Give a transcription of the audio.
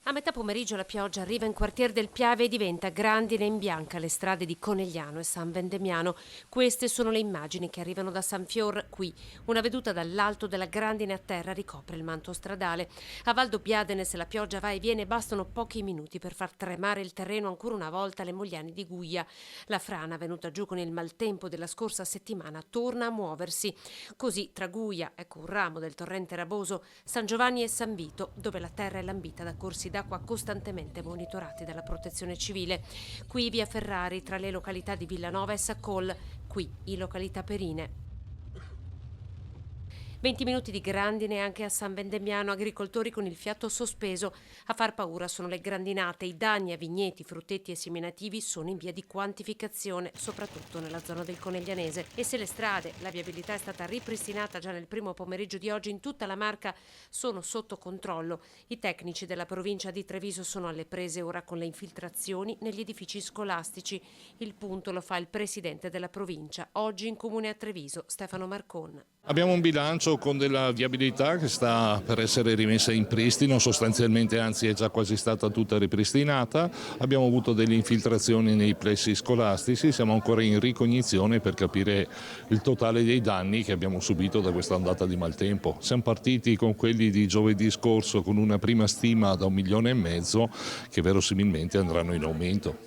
A metà pomeriggio la pioggia arriva in quartier del Piave e diventa grandine in bianca le strade di Conegliano e San Vendemiano. Queste sono le immagini che arrivano da San Fior qui. Una veduta dall'alto della grandine a terra ricopre il manto stradale. A Valdobbiadene, se la pioggia va e viene, bastano pochi minuti per far tremare il terreno ancora una volta alle Mogliani di Guia. La frana, venuta giù con il maltempo della scorsa settimana, torna a muoversi. Così tra Guia, ecco un ramo del torrente Raboso, San Giovanni e San Vito, dove la terra è lambita da corsi d'acqua costantemente monitorati dalla Protezione Civile. Qui via Ferrari, tra le località di Villanova e Saccol, qui in località Perine. 20 minuti di grandine anche a San Vendemiano, agricoltori con il fiato sospeso. A far paura sono le grandinate, i danni a vigneti, frutteti e seminativi sono in via di quantificazione, soprattutto nella zona del Coneglianese. E se le strade, la viabilità è stata ripristinata già nel primo pomeriggio di oggi in tutta la Marca, sono sotto controllo. I tecnici della provincia di Treviso sono alle prese ora con le infiltrazioni negli edifici scolastici. Il punto lo fa il presidente della provincia, oggi in comune a Treviso, Stefano Marcon. Abbiamo un bilancio con della viabilità che sta per essere rimessa in pristino, sostanzialmente anzi è già quasi stata tutta ripristinata. Abbiamo avuto delle infiltrazioni nei plessi scolastici, siamo ancora in ricognizione per capire il totale dei danni che abbiamo subito da questa ondata di maltempo. Siamo partiti con quelli di giovedì scorso con una prima stima da 1,5 milioni che verosimilmente andranno in aumento.